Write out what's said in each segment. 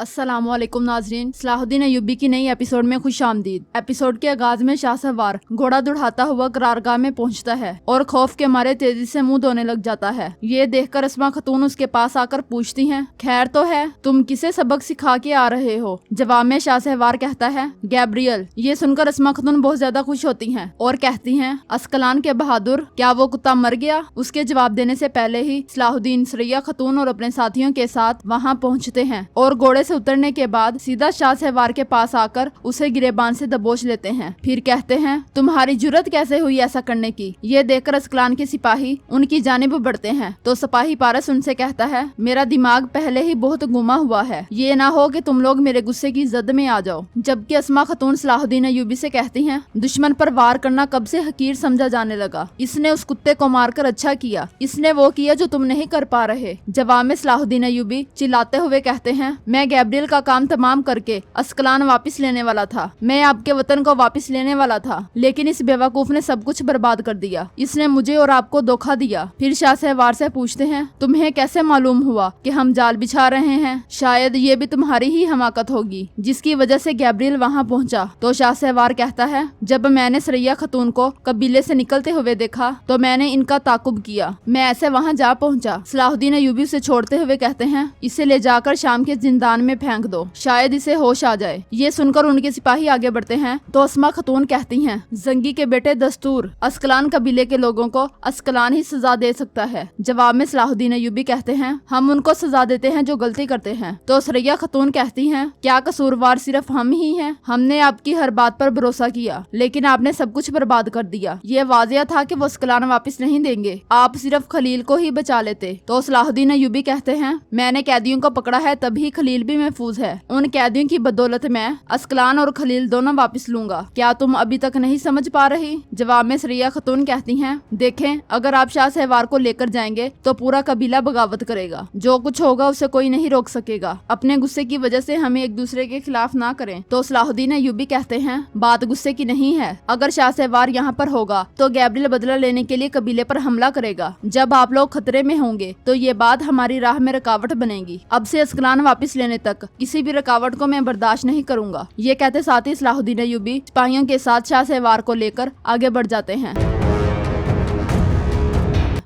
अस्सलामुअलैकुम नाजरीन, सलाहुद्दीन अय्यूबी की नई एपिसोड में खुश आमदीद। एपिसोड के आगाज में शाह सवार घोड़ा दुढ़ाता हुआ करारगाह में पहुंचता है और खौफ के मारे तेजी से मुंह धोने लग जाता है। ये देखकर अस्मा खतून उसके पास आकर पूछती हैं, खैर तो है, तुम किसे सबक सिखा के आ रहे हो? जवाब में शाह सवार कहता है, गैब्रियल। ये सुनकर अस्मा खतून बहुत ज्यादा खुश होती हैं और कहती हैं, अस्कलान के बहादुर, क्या वो कुत्ता मर गया? उसके जवाब देने से पहले ही सलाहुद्दीन सरैया खतून और अपने साथियों के साथ वहाँ पहुँचते हैं और घोड़े से उतरने के बाद सीधा शाह सवार के पास आकर उसे गिरेबान से दबोच लेते हैं। फिर कहते हैं, तुम्हारी जुर्रत कैसे हुई ऐसा करने की? ये देखकर अस्कलान के सिपाही उनकी जानिब बढ़ते हैं तो सिपाही पारस उनसे कहता है, मेरा दिमाग पहले ही बहुत गुमा हुआ है, ये ना हो कि तुम लोग मेरे गुस्से की जद में आ जाओ। जबकि अस्मा खतून सलाहुद्दीन अय्यूबी से कहती हैं, दुश्मन पर वार करना कब से हकीर समझा जाने लगा, इसने उस कुत्ते को मारकर अच्छा किया, इसने वो किया जो तुम नहीं कर पा रहे। जवाब में सलाहुद्दीन अय्यूबी चिल्लाते हुए कहते हैं, मैं गैब्रियल का काम तमाम करके अस्कलान वापस लेने वाला था, मैं आपके वतन को वापस लेने वाला था, लेकिन इस बेवकूफ ने सब कुछ बर्बाद कर दिया, इसने मुझे और आपको धोखा दिया। फिर शाह सवार से पूछते हैं, तुम्हें कैसे मालूम हुआ कि हम जाल बिछा रहे हैं? शायद ये भी तुम्हारी ही हमाकत होगी जिसकी वजह से गैब्रियल वहाँ पहुँचा। तो शाह सवार कहता है, जब मैंने सरैया खतून को कबीले से निकलते हुए देखा तो मैंने इनका ताकुब किया, मैं ऐसे वहाँ जा पहुँचा। सलाहुद्दीन अय्यूबी उसे छोड़ते हुए कहते हैं, इसे ले जाकर शाम के जिंदान में फेंक दो, शायद इसे होश आ जाए। ये सुनकर उनके सिपाही आगे बढ़ते हैं तो अस्मा खतून कहती हैं, जंगी के बेटे दस्तूर, अस्कलान कबीले के लोगों को अस्कलान ही सजा दे सकता है। जवाब में सलाहुद्दीन अय्यूबी कहते हैं, हम उनको सजा देते हैं जो गलती करते हैं। तो सरैया खतून कहती हैं, क्या कसूरवार सिर्फ हम ही हैं? हमने आपकी हर बात पर भरोसा किया लेकिन आपने सब कुछ बर्बाद कर दिया। ये वाजिया था कि वो अस्कलान वापस नहीं देंगे, आप सिर्फ खलील को ही बचा लेते। तो सलाहुद्दीन अय्यूबी कहते हैं, मैंने कैदियों को पकड़ा है तभी खलील भी महफूज है, उन कैदियों की बदौलत मैं अस्कलान और खलील दोनों वापस लूंगा। क्या तुम अभी तक नहीं समझ पा रही? जवाब में सरैया खतून कहती हैं, देखें, अगर आप शाह सवार को लेकर जाएंगे तो पूरा कबीला बगावत करेगा, जो कुछ होगा उसे कोई नहीं रोक सकेगा। अपने गुस्से की वजह से हमें एक दूसरे के खिलाफ ना करें। तो सलाहुद्दीन अय्यूबी कहते हैं, बात गुस्से की नहीं है, अगर शाह सवार यहाँ पर होगा तो गैब्रियल बदला लेने के लिए कबीले पर हमला करेगा। जब आप लोग खतरे में होंगे तो ये बात हमारी राह में रुकावट बनेगी। अब से अस्कलान वापस लेने तक किसी भी रुकावट को मैं बर्दाश्त नहीं करूंगा। ये कहते साथ ही सलाहुद्दीन अय्यूबी सिपाहियों के साथ शाह सवार को लेकर आगे बढ़ जाते हैं।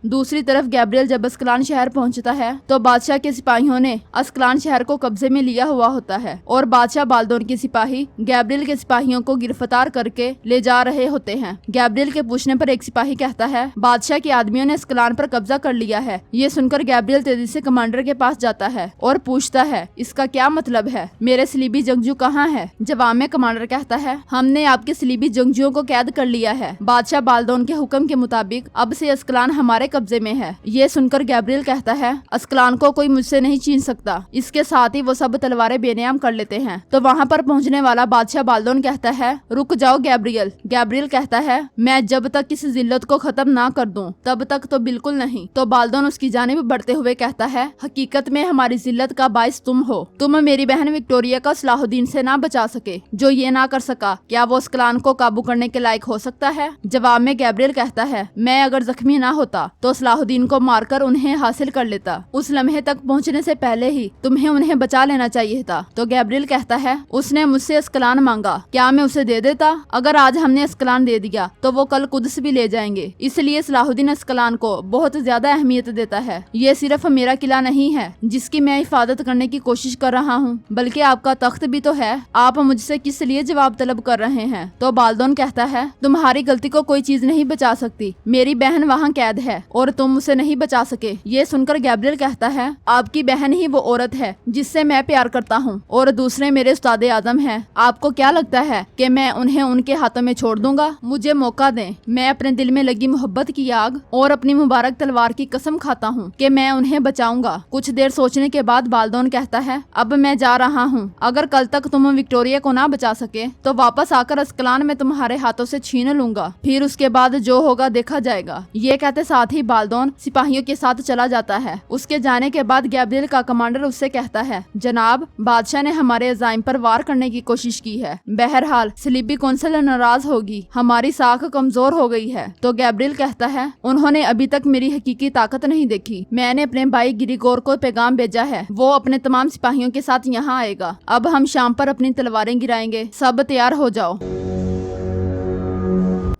दूसरी तरफ गैब्रियल जब अस्कलान शहर पहुंचता है तो बादशाह के सिपाहियों ने अस्कलान शहर को कब्जे में लिया हुआ होता है और बादशाह बाल्दोन के सिपाही गैब्रियल के सिपाहियों को गिरफ्तार करके ले जा रहे होते हैं। गैब्रियल के पूछने पर एक सिपाही कहता है, बादशाह के आदमियों ने अस्कलान पर कब्जा कर लिया है। ये सुनकर गैब्रियल तेजी से कमांडर के पास जाता है और पूछता है, इसका क्या मतलब है? मेरे सलीबी जंगजू कहाँ है? जवाब में कमांडर कहता है, हमने आपके सलीबी जंगजुओं को कैद कर लिया है। बादशाह बाल्दोन के हुक्म के मुताबिक अब से अस्कलान हमारे कब्जे में है। ये सुनकर गैब्रियल कहता है, अस्कलान को कोई मुझसे नहीं छीन सकता। इसके साथ ही वो सब तलवारें बेनियाम कर लेते हैं। तो वहाँ पर पहुँचने वाला बादशाह बाल्दोन कहता है, रुक जाओ गैब्रियल। गैब्रियल कहता है, मैं जब तक इस जिल्लत को खत्म ना कर दूं तब तक तो बिल्कुल नहीं। तो बाल्दोन उसकी जानिब बढ़ते हुए कहता है, हकीकत में हमारी जिल्लत का बाइस तुम हो। तुम मेरी बहन विक्टोरिया का सलाहुद्दीन से ना बचा सके, जो ये ना कर सका, क्या वो अस्कलान को काबू करने के लायक हो सकता है? जवाब में गैब्रियल कहता है, मैं अगर जख्मी ना होता तो सलाहुद्दीन को मारकर उन्हें हासिल कर लेता। उस लम्हे तक पहुंचने से पहले ही तुम्हें उन्हें बचा लेना चाहिए था। तो गैब्रियल कहता है, उसने मुझसे अस्कलान मांगा, क्या मैं उसे दे देता? अगर आज हमने अस्कलान दे दिया तो वो कल कुद्स भी ले जाएंगे। इसलिए सलाहुद्दीन अस्कलान को बहुत ज्यादा अहमियत देता है। ये सिर्फ मेरा किला नहीं है जिसकी मैं हिफाजत करने की कोशिश कर रहा हूँ, बल्कि आपका तख्त भी तो है। आप मुझसे किस लिए जवाब तलब कर रहे हैं? तो बाल्दोन कहता है, तुम्हारी गलती को कोई चीज नहीं बचा सकती। मेरी बहन वहाँ कैद है और तुम उसे नहीं बचा सके। ये सुनकर गैब्रियल कहता है, आपकी बहन ही वो औरत है जिससे मैं प्यार करता हूँ और दूसरे मेरे उस्ताद आजम हैं। आपको क्या लगता है कि मैं उन्हें उनके हाथों में छोड़ दूंगा? मुझे मौका दें। मैं अपने दिल में लगी मोहब्बत की आग और अपनी मुबारक तलवार की कसम खाता हूँ कि मैं उन्हें बचाऊंगा। कुछ देर सोचने के बाद बाल्दोन कहता है, अब मैं जा रहा हूँ। अगर कल तक तुम विक्टोरिया को ना बचा सके तो वापस आकर अस्कलान में तुम्हारे हाथों से छीन लूंगा, फिर उसके बाद जो होगा देखा जाएगा। ये कहते साथ ही कि बाल्दोन सिपाहियों के साथ चला जाता है। उसके जाने के बाद गैब्रियल का कमांडर उससे कहता है, जनाब, बादशाह ने हमारे अजाइम पर वार करने की कोशिश की है। बहरहाल सलीबी कौंसिल नाराज होगी, हमारी साख कमजोर हो गई है। तो गैब्रियल कहता है, उन्होंने अभी तक मेरी हकीकी ताकत नहीं देखी। मैंने अपने भाई गिरिगोर को पैगाम भेजा है, वो अपने तमाम सिपाहियों के साथ यहाँ आएगा। अब हम शाम पर अपनी तलवारें गिराएंगे, सब तैयार हो जाओ।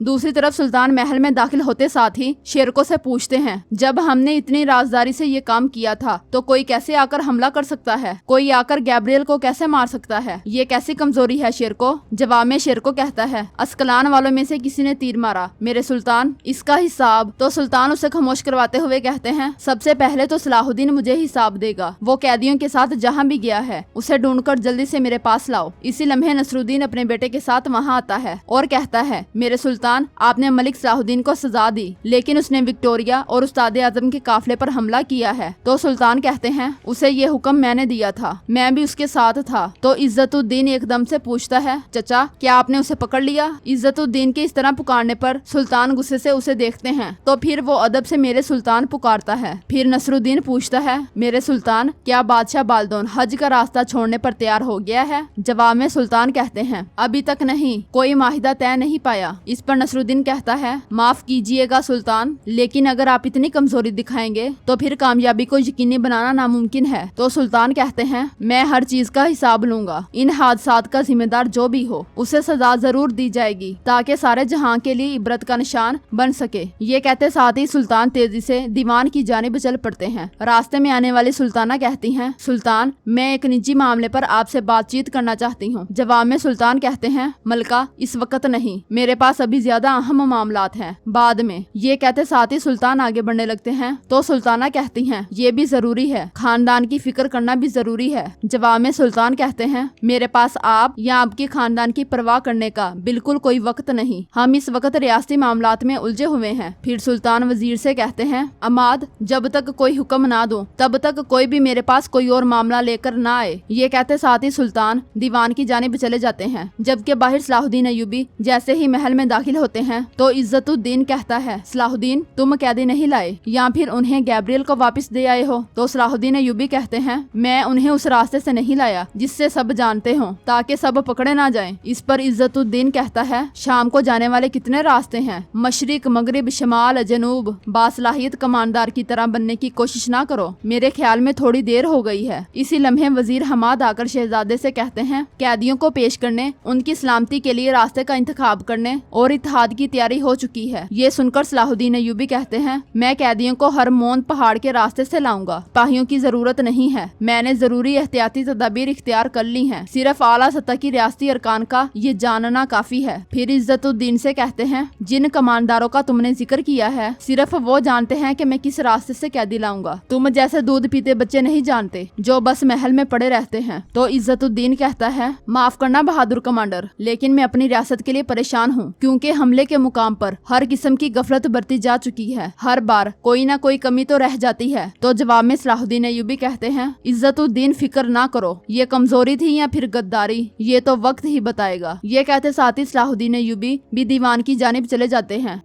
दूसरी तरफ सुल्तान महल में दाखिल होते साथ ही शेरको से पूछते हैं, जब हमने इतनी राजदारी से ये काम किया था तो कोई कैसे आकर हमला कर सकता है? कोई आकर गैब्रियल को कैसे मार सकता है? ये कैसी कमजोरी है शेरको? जवाब में शेरको कहता है, अस्कलान वालों में से किसी ने तीर मारा मेरे सुल्तान, इसका हिसाब। तो सुल्तान उसे खामोश करवाते हुए कहते हैं, सबसे पहले तो सलाहुद्दीन मुझे हिसाब देगा। वो कैदियों के साथ जहाँ भी गया है उसे ढूंढकर जल्दी से मेरे पास लाओ। इसी लम्हे नसरुद्दीन अपने बेटे के साथ वहाँ आता है और कहता है, मेरे सुल्तान, आपने मलिक सलाहुद्दीन को सजा दी, लेकिन उसने विक्टोरिया और उस्ताद आजम के काफिले पर हमला किया है। तो सुल्तान कहते हैं, उसे ये हुक्म मैंने दिया था, मैं भी उसके साथ था। तो इज्जतुद्दीन एकदम से पूछता है, चचा, क्या आपने उसे पकड़ लिया? इज्जतुद्दीन के इस तरह पुकारने पर सुल्तान गुस्से से उसे देखते हैं, तो फिर वो अदब से मेरे सुल्तान पुकारता है। फिर नसरुद्दीन पूछता है, मेरे सुल्तान, क्या बादशाह बाल्दोन हज का रास्ता छोड़ने पर तैयार हो गया है? जवाब में सुल्तान कहते हैं, अभी तक नहीं, कोई माहिदा तय नहीं पाया। इस पर नसरुद्दीन कहता है, माफ कीजिएगा सुल्तान, लेकिन अगर आप इतनी कमजोरी दिखाएंगे तो फिर कामयाबी को यकीनी बनाना नामुमकिन है। तो सुल्तान कहते हैं, मैं हर चीज का हिसाब लूंगा, इन हादसात का जिम्मेदार जो भी हो उसे सजा जरूर दी जाएगी, ताकि सारे जहां के लिए इबरत का निशान बन सके। ये कहते साथ ही सुल्तान तेजी से दीवान की जानिब चल पड़ते हैं। रास्ते में आने वाली सुल्ताना कहती है, सुल्तान, मैं एक निजी मामले पर आपसे बातचीत करना चाहती हूँ। जवाब में सुल्तान कहते हैं, मलका, इस वक्त नहीं, मेरे पास अभी ज्यादा अहम मामलात हैं, बाद में। ये कहते साथ ही सुल्तान आगे बढ़ने लगते हैं। तो सुल्ताना कहती हैं, ये भी जरूरी है, खानदान की फिक्र करना भी जरूरी है। जवाब में सुल्तान कहते हैं, मेरे पास आप या आपके खानदान की परवाह करने का बिल्कुल कोई वक्त नहीं, हम इस वक्त रियासती मामलात में उलझे हुए हैं। फिर सुल्तान वजीर से कहते हैं, अमाद, जब तक कोई हुक्म ना दो तब तक कोई भी मेरे पास कोई और मामला लेकर ना आए। ये कहते साथ ही सुल्तान दीवान की जानिब चले जाते हैं। जबकि बाहर सलाहुद्दीन अय्यूबी जैसे ही महल में दाखिल होते हैं तो इज्जतुद्दीन कहता है, सलाहुद्दीन, तुम कैदी नहीं लाए या फिर उन्हें गैब्रियल को वापस दे आए हो? तो सलाहुद्दीन अय्यूबी कहते हैं, मैं उन्हें उस रास्ते से नहीं लाया जिससे सब जानते हो, ताकि सब पकड़े ना जाएं। इस पर इज्जतुद्दीन कहता है, शाम को जाने वाले कितने रास्ते हैं? मशरिक, मगरिब, शमाल, जनूब। बासलाहियत कमांडर की तरह बनने की कोशिश ना करो, मेरे ख्याल में थोड़ी देर हो गई है। इसी लम्हे वजीर हमाद आकर शहजादे से कहते हैं, कैदियों को पेश करने, उनकी सलामती के लिए रास्ते का इंतखाब करने और इत्तेहाद की तैयारी हो चुकी है। ये सुनकर सलाहुद्दीन अय्यूबी कहते हैं, मैं कैदियों को हरमोन पहाड़ के रास्ते से लाऊंगा, सिपाहियों की जरूरत नहीं है, मैंने जरूरी एहतियाती तदाबीर इख्तियार कर ली हैं, सिर्फ आला सतह की रियासती अरकान का ये जानना काफी है। फिर इज्जतुद्दीन से कहते हैं, जिन कमांडरों का तुमने जिक्र किया है सिर्फ वो जानते हैं कि मैं किस रास्ते से कैदी लाऊंगा, तुम जैसे दूध पीते बच्चे नहीं जानते जो बस महल में पड़े रहते हैं। तो इज्जतुद्दीन कहता है, माफ करना बहादुर कमांडर, लेकिन मैं अपनी रियासत के लिए परेशान हूँ, क्योंकि हमले के मुकाम पर हर किस्म की गफलत बरती जा चुकी है, हर बार कोई ना कोई कमी तो रह जाती है। तो जवाब में सलाहुद्दीन अय्यूबी कहते हैं, इज्जतुद्दीन, फिक्र ना करो, ये कमजोरी थी या फिर गद्दारी, ये तो वक्त ही बताएगा। ये कहते साथ ही सलाहुद्दीन अय्यूबी भी दीवान की जानिब चले जाते हैं।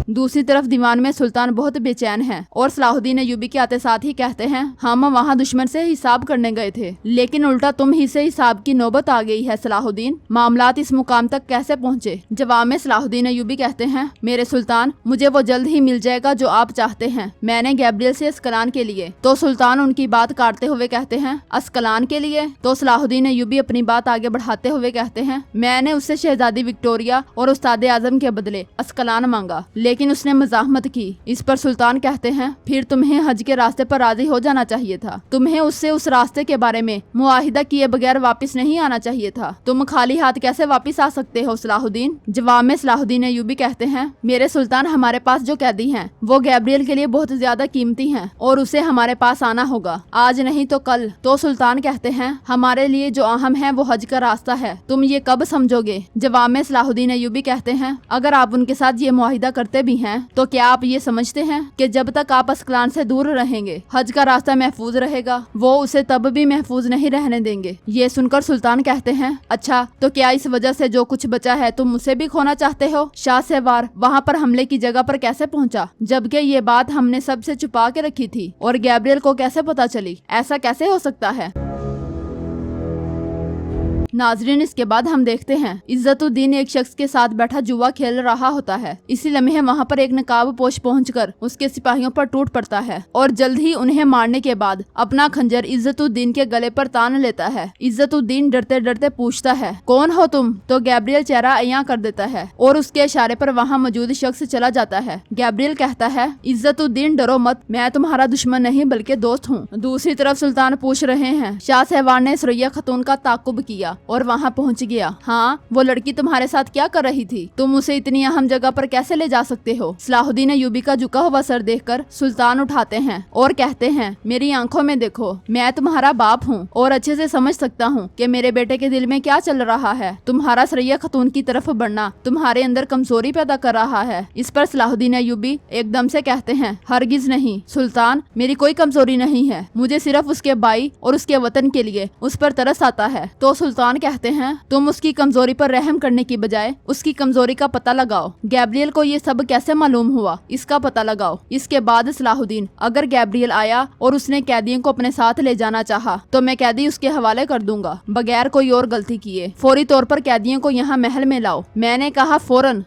दूसरी तरफ दीवान में सुल्तान बहुत बेचैन है और सलाहुद्दीन अय्यूबी के आते साथ ही कहते हैं, हम वहाँ दुश्मन से हिसाब करने गए थे, लेकिन उल्टा तुम ही से हिसाब की नौबत आ गई है सलाहुद्दीन, मामलात इस मुकाम तक कैसे पहुँचे? जवाब में सलाहुद्दीन अय्यूबी कहते हैं, मेरे सुल्तान, मुझे वो जल्द ही मिल जाएगा जो आप चाहते हैं, मैंने गैब्रियल से अस्कलान के लिए। तो सुल्तान उनकी बात काटते हुए कहते हैं, अस्कलान के लिए? तो सलाहुद्दीन अय्यूबी अपनी बात आगे बढ़ाते हुए कहते हैं, मैंने उससे शहजादी विक्टोरिया और उस्ताद आजम के बदले अस्कलान मांगा, लेकिन उसने मजाहमत की। इस पर सुल्तान कहते हैं, फिर तुम्हें हज के रास्ते पर राजी हो जाना चाहिए था, तुम्हें उससे उस रास्ते के बारे में मुआहिदा किए बगैर वापस नहीं आना चाहिए था, तुम खाली हाथ कैसे वापस आ सकते हो सलाहुद्दीन? जवाब में सलाहुद्दीन अय्यूबी कहते हैं, मेरे सुल्तान, हमारे पास जो कैदी हैं वो गैब्रियल के लिए बहुत ज्यादा कीमती हैं और उसे हमारे पास आना होगा, आज नहीं तो कल। तो सुल्तान कहते हैं, हमारे लिए जो अहम है वो हज का रास्ता है, तुम ये कब समझोगे? जवाब में सलाहुद्दीन अय्यूबी कहते हैं, अगर आप उनके साथ ये मुआहिदा करते भी हैं, तो क्या आप ये समझते हैं कि जब तक आप अस्कलान से दूर रहेंगे हज का रास्ता महफूज रहेगा? वो उसे तब भी महफूज नहीं रहने देंगे। ये सुनकर सुल्तान कहते हैं, अच्छा तो क्या इस वजह से जो कुछ बचा है तुम उसे भी खोना चाहते हो? शाह सवार वहाँ पर हमले की जगह पर कैसे पहुँचा, जबकि ये बात हमने सबसे छुपा के रखी थी और गैब्रियल को कैसे पता चली? ऐसा कैसे हो सकता है? नाजरीन, इसके बाद हम देखते हैं इज्जतुद्दीन एक शख्स के साथ बैठा जुआ खेल रहा होता है। इसी लम्हे वहाँ पर एक नकाब पोश पहुंचकर उसके सिपाहियों पर टूट पड़ता है और जल्द ही उन्हें मारने के बाद अपना खंजर इज्जतुद्दीन के गले पर तान लेता है। इज्जतुद्दीन डरते डरते पूछता है, कौन हो तुम? तो गैब्रियल चेहरा अयां कर देता है और उसके इशारे पर वहाँ मौजूद शख्स चला जाता है। गैब्रियल कहता है, इज्जतुद्दीन डरो मत, मैं तुम्हारा दुश्मन नहीं बल्कि दोस्त हूँ। दूसरी तरफ सुल्तान पूछ रहे हैं, शाह सवार ने सुरैया खातून का ताकुब किया और वहाँ पहुँच गया। हाँ, वो लड़की तुम्हारे साथ क्या कर रही थी? तुम उसे इतनी अहम जगह पर कैसे ले जा सकते हो? सलाहुद्दीन अय्यूबी का झुका हुआ सर देखकर सुल्तान उठाते हैं और कहते हैं, मेरी आंखों में देखो, मैं तुम्हारा बाप हूँ और अच्छे से समझ सकता हूँ कि मेरे बेटे के दिल में क्या चल रहा है। तुम्हारा सुरैया खातून की तरफ बढ़ना तुम्हारे अंदर कमजोरी पैदा कर रहा है। इस पर सलाहुद्दीन अय्यूबी एकदम से कहते हैं, हरगिज नहीं सुल्तान, मेरी कोई कमजोरी नहीं है, मुझे सिर्फ उसके भाई और उसके वतन के लिए उस पर तरस आता है। तो सुल्तान कहते हैं, तुम उसकी कमजोरी पर रहम करने की बजाय उसकी कमजोरी का पता लगाओ। गैब्रियल को ये सब कैसे मालूम हुआ, इसका पता लगाओ। इसके बाद सलाहुद्दीन, अगर गैब्रियल आया और उसने कैदियों को अपने साथ ले जाना चाहा तो मैं कैदी उसके हवाले कर दूंगा बगैर कोई और गलती किए। फौरी तौर पर कैदियों को यहाँ महल में लाओ। मैंने कहा फौरन।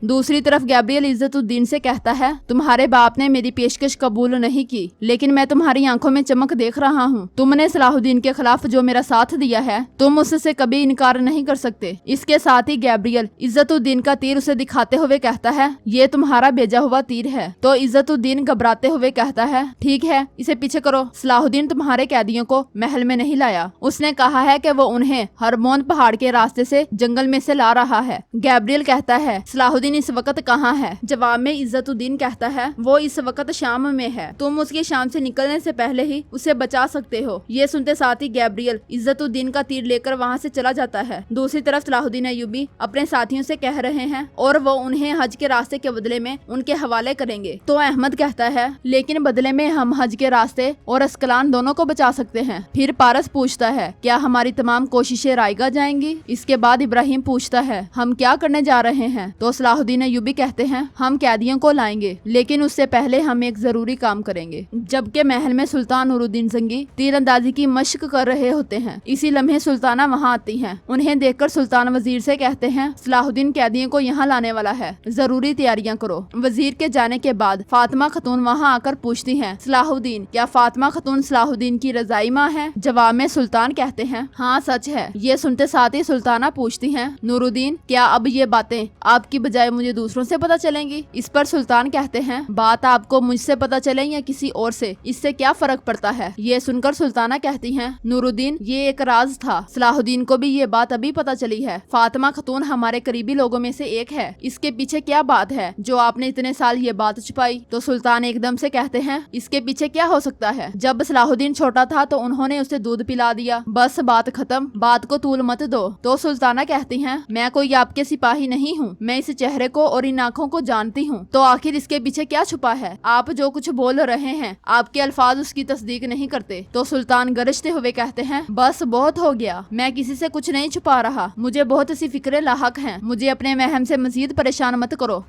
दूसरी तरफ गैब्रियल इज्जतुद्दीन से कहता है, तुम्हारे बाप ने मेरी पेशकश कबूल नहीं की, लेकिन मैं तुम्हारी आंखों में चमक देख रहा हूँ। तुमने सलाहुद्दीन के खिलाफ जो मेरा साथ दिया है तुम उससे कभी इनकार नहीं कर सकते। इसके साथ ही गैब्रियल इज्जतुद्दीन का तीर उसे दिखाते हुए कहता है, ये तुम्हारा भेजा हुआ तीर है। तो इज्जतुद्दीन घबराते हुए कहता है, ठीक है, इसे पीछे करो। सलाहुद्दीन तुम्हारे कैदियों को महल में नहीं लाया, उसने कहा है कि वो उन्हें हरमोन पहाड़ के रास्ते से जंगल में से ला रहा है। गैब्रियल कहता है, सलाहुद्दीन इस वक्त कहाँ है? जवाब में इज्जतुद्दीन कहता है, वो इस वक्त शाम में है, तुम उसके शाम से निकलने से पहले ही उसे बचा सकते हो। ये सुनते साथ ही गैब्रियल इज्जतुद्दीन का तीर लेकर वहाँ से चला जाता है। दूसरी तरफ सलाहुद्दीन अय्यूबी अपने साथियों से कह रहे हैं और वो उन्हें हज के रास्ते के बदले में उनके हवाले करेंगे। तो अहमद कहता है, लेकिन बदले में हम हज के रास्ते और अस्कलान दोनों को बचा सकते हैं। फिर पारस पूछता है, क्या हमारी तमाम कोशिशें रायगा जाएंगी? इसके बाद इब्राहिम पूछता है, हम क्या करने जा रहे हैं? तो सलाहुद्दीन अय्यूबी कहते हैं, हम कैदियों को लाएंगे, लेकिन उससे पहले हम एक जरूरी काम करेंगे। जबकि महल में सुल्तान नूरुद्दीन जंगी तीरंदाजी की मशक कर रहे होते हैं। इसी लम्हे सुल्ताना वहाँ आती हैं। उन्हें देखकर सुल्तान वजीर से कहते हैं, सलाहुद्दीन कैदियों को यहाँ लाने वाला है, जरूरी तैयारियां करो। वजीर के जाने के बाद फातिमा खातून वहाँ आकर पूछती है, सलाहुद्दीन, क्या फातिमा खातून सलाहुद्दीन की रजाई माँ है? जवाब में सुल्तान कहते हैं, हाँ सच है। ये सुनते साथ ही सुल्ताना पूछती है, नूरुद्दीन, क्या अब ये बातें आपकी बजाय मुझे दूसरों से पता चलेंगी? इस पर सुल्तान कहते हैं, बात आपको मुझसे पता चले या किसी और से, इससे क्या फर्क पड़ता है? ये सुनकर सुल्ताना कहती हैं, नूरुद्दीन, ये एक राज था, सलाहुद्दीन को भी ये बात अभी पता चली है। फातिमा खातून हमारे करीबी लोगों में से एक है, इसके पीछे क्या बात है जो आपने इतने साल ये बात छुपाई? तो सुल्तान एकदम से कहते हैं, इसके पीछे क्या हो सकता है? जब सलाहुद्दीन छोटा था तो उन्होंने उसे दूध पिला दिया, बस बात खत्म, बात को तूल मत दो। तो सुल्ताना कहती हैं, मैं कोई आपके सिपाही नहीं हूँ, मैं इस चेहरे को और इन आंखों को जानती हूँ, तो आखिर इसके पीछे क्या छुपा है? आप जो कुछ बोल रहे हैं आपके अल्फाज उसकी तस्दीक नहीं करते। तो सुल्तान गरजते हुए कहते हैं, बस बहुत हो गया, मैं किसी से कुछ नहीं छुपा रहा, मुझे बहुत सी फिक्रें लाहक हैं, मुझे अपने महम से मजीद परेशान मत करो।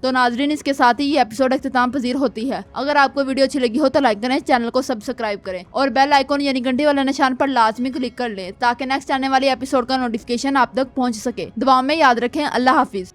तो नाजरीन, इसके साथ ही ये एपिसोड इख्तिताम पजीर होती है। अगर आपको वीडियो अच्छी लगी हो तो लाइक करें, चैनल को सब्सक्राइब करें और बेल आइकॉन यानी घंटी वाले निशान पर लाजमी क्लिक कर लें ताकि नेक्स्ट आने वाली एपिसोड का नोटिफिकेशन आप तक पहुंच सके। दुआओं में याद रखें। अल्लाह हाफिज।